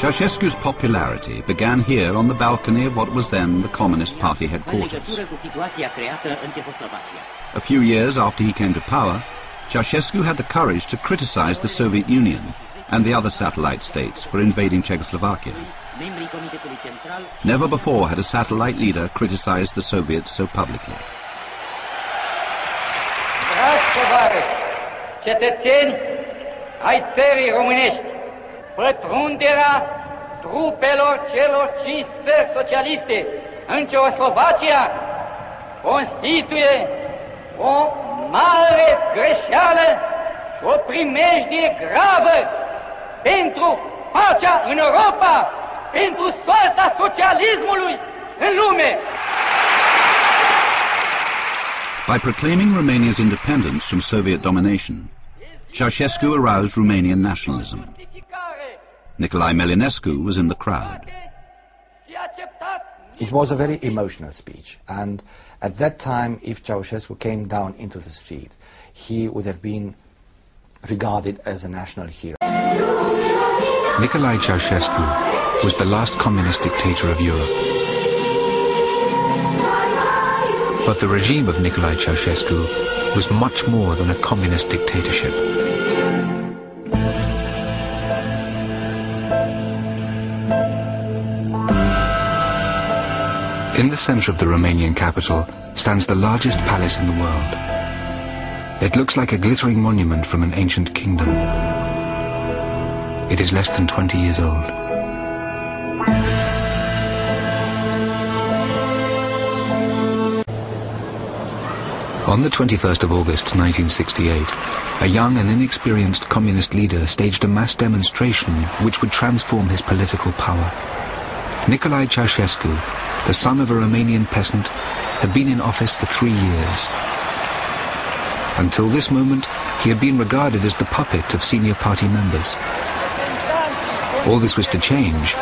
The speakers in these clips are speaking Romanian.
Ceausescu's popularity began here on the balcony of what was then the Communist Party headquarters. A few years after he came to power, Ceausescu had the courage to criticize the Soviet Union and the other satellite states for invading Czechoslovakia. Never before had a satellite leader criticized the Soviets so publicly. Dragi tovarăși, cetățeni ai țării românești, pătrunderea trupelor celor 5 țări socialiste în Ceoslovacia constituie o mare greșeală și o primejdie gravă pentru pacea în Europa, pentru soarta socialismului în lume. By proclaiming Romania's independence from Soviet domination, Ceausescu aroused Romanian nationalism. Nicolae Melinescu was in the crowd. It was a very emotional speech, and at that time, if Ceausescu came down into the street, he would have been regarded as a national hero. Nicolae Ceausescu was the last communist dictator of Europe. But the regime of Nicolae Ceausescu was much more than a communist dictatorship. In the center of the Romanian capital stands the largest palace in the world. It looks like a glittering monument from an ancient kingdom. It is less than 20 years old. On the 21st of August 1968, a young and inexperienced communist leader staged a mass demonstration which would transform his political power. Nicolae Ceausescu, the son of a Romanian peasant, had been in office for 3 years. Until this moment, he had been regarded as the puppet of senior party members. All this was to change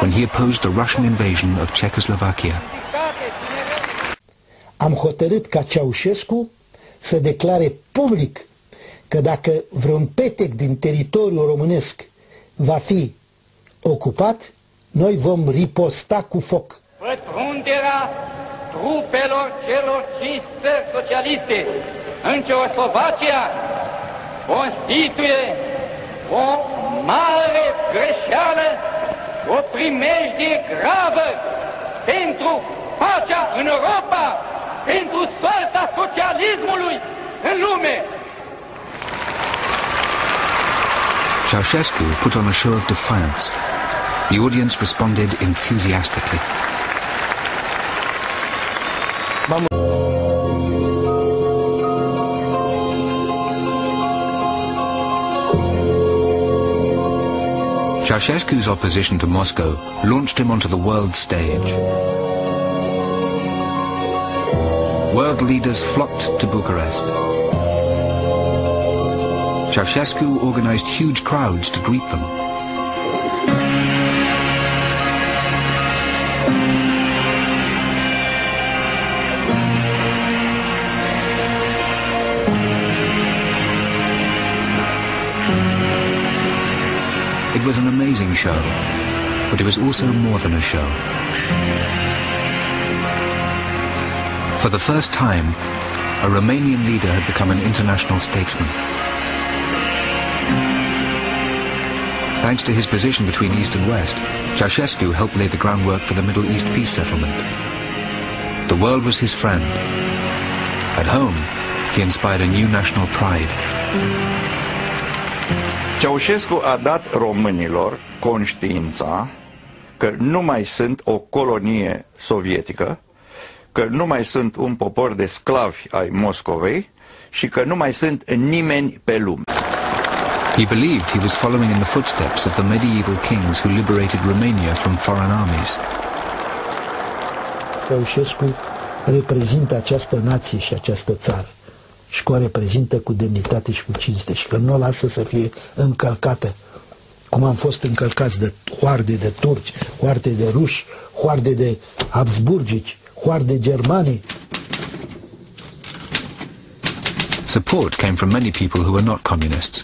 when he opposed the Russian invasion of Czechoslovakia. Am hotărât ca Ceaușescu să declare public că dacă vreun petec din teritoriul românesc va fi ocupat, noi vom riposta cu foc. Pătrunderea trupelor celor 5 țări socialiste în Ceoslovacia constituie o mare greșeală, o primejdie gravă pentru pacea în Europa, pentru soarta socialismului în lume. Ceausescu put on a show of defiance. The audience responded enthusiastically. Ceausescu's opposition to Moscow launched him onto the world stage. World leaders flocked to Bucharest. Ceausescu organized huge crowds to greet them. It was an amazing show, but it was also more than a show. For the first time, a Romanian leader had become an international statesman. Thanks to his position between East and West, Ceausescu helped lay the groundwork for the Middle East peace settlement. The world was his friend. At home, he inspired a new national pride. Ceausescu a dat românilor conștiința că nu mai sunt o colonie sovietică, că nu mai sunt un popor de sclavi ai Moscovei și că nu mai sunt nimeni pe lume. He believed he was following in the footsteps of the medieval kings who liberated Romania from foreign armies. Ceausescu reprezintă această nație și această țară și că o reprezintă cu demnitate și cu cinste și că nu o lasă să fie încălcată, cum am fost încălcați de hoarde de turci, hoarde de ruși, hoarde de habsburgici, hoarde germani. Support came from many people who were not communists.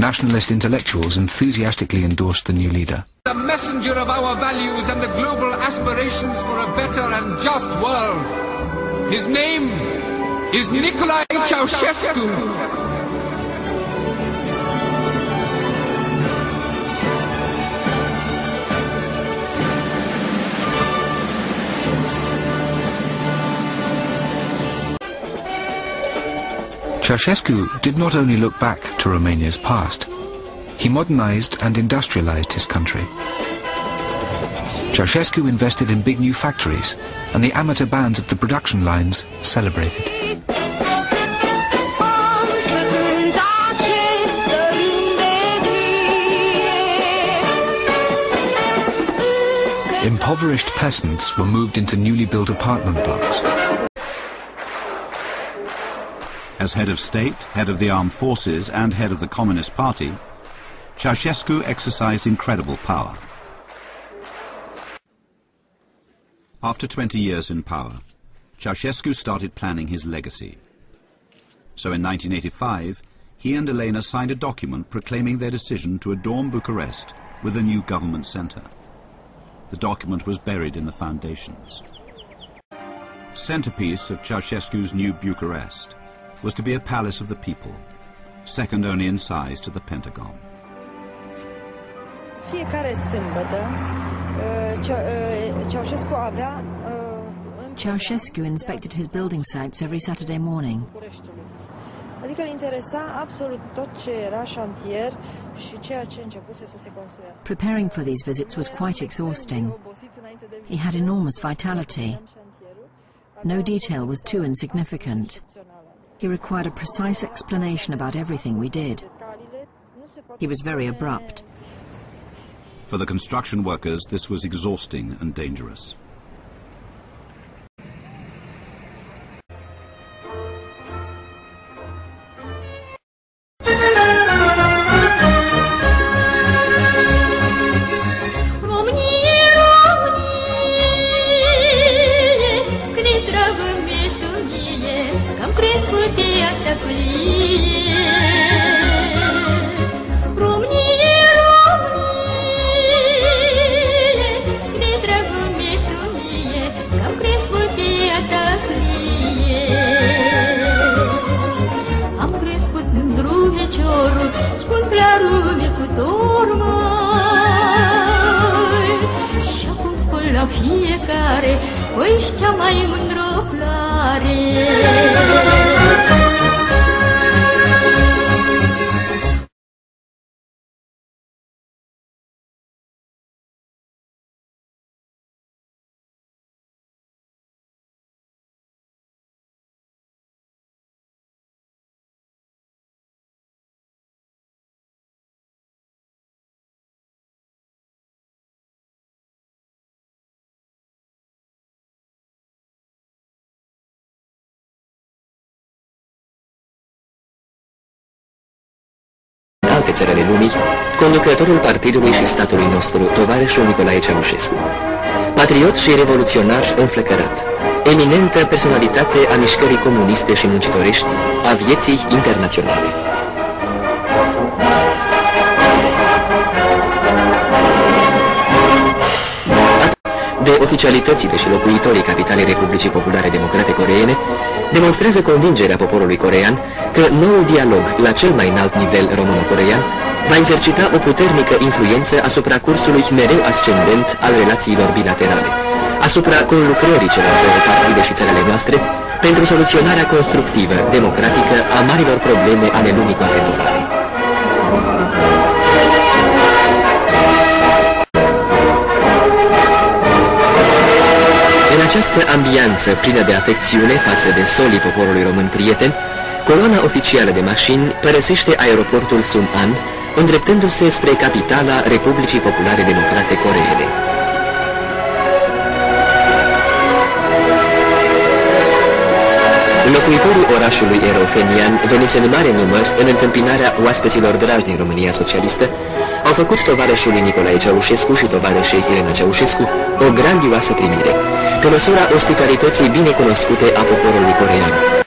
nationalist intellectuals enthusiastically endorsed the new leader. The messenger of our values and the global aspirations for a better and just world. His name is Nicolae Ceausescu. Ceausescu did not only look back to Romania's past, he modernized and industrialized his country. Ceausescu invested in big new factories, and the amateur bands of the production lines celebrated. Impoverished peasants were moved into newly built apartment blocks. As head of state, head of the armed forces and head of the Communist Party, Ceausescu exercised incredible power. After 20 years in power, Ceausescu started planning his legacy. So in 1985, he and Elena signed a document proclaiming their decision to adorn Bucharest with a new government centre. The document was buried in the foundations. Centrepiece of Ceausescu's new Bucharest was to be a palace of the people, second only in size to the Pentagon. Ceausescu inspected his building sites every Saturday morning. Preparing for these visits was quite exhausting. He had enormous vitality. No detail was too insignificant. He required a precise explanation about everything we did. He was very abrupt. For the construction workers, this was exhausting and dangerous. Fiecare, păi-și cea mai mândră floare. Alte țări ale lumii, conducătorul partidului și statului nostru, tovarășul Nicolae Ceaușescu. Patriot și revoluționar înflăcărat, eminentă personalitate a mișcării comuniste și muncitorești, a vieții internaționale. De oficialitățile și locuitorii capitalei Republicii Populare Democrate Coreene demonstrează convingerea poporului coreean că noul dialog la cel mai înalt nivel româno-coreean va exercita o puternică influență asupra cursului mereu ascendent al relațiilor bilaterale, asupra conlucrării celor două partide și țările noastre pentru soluționarea constructivă, democratică a marilor probleme ale lumii contemporane. În această ambianță plină de afecțiune față de solii poporului român prieten, coloana oficială de mașini părăsește aeroportul Sun-An, îndreptându-se spre capitala Republicii Populare Democrate Coreene. Locuitorii orașului erofenian, veniți în mare număr în întâmpinarea oaspeților dragi din România socialistă, au făcut tovarășului Nicolae Ceaușescu și tovarășei Elena Ceaușescu o grandioasă primire, pe măsura ospitalității binecunoscute a poporului coreean.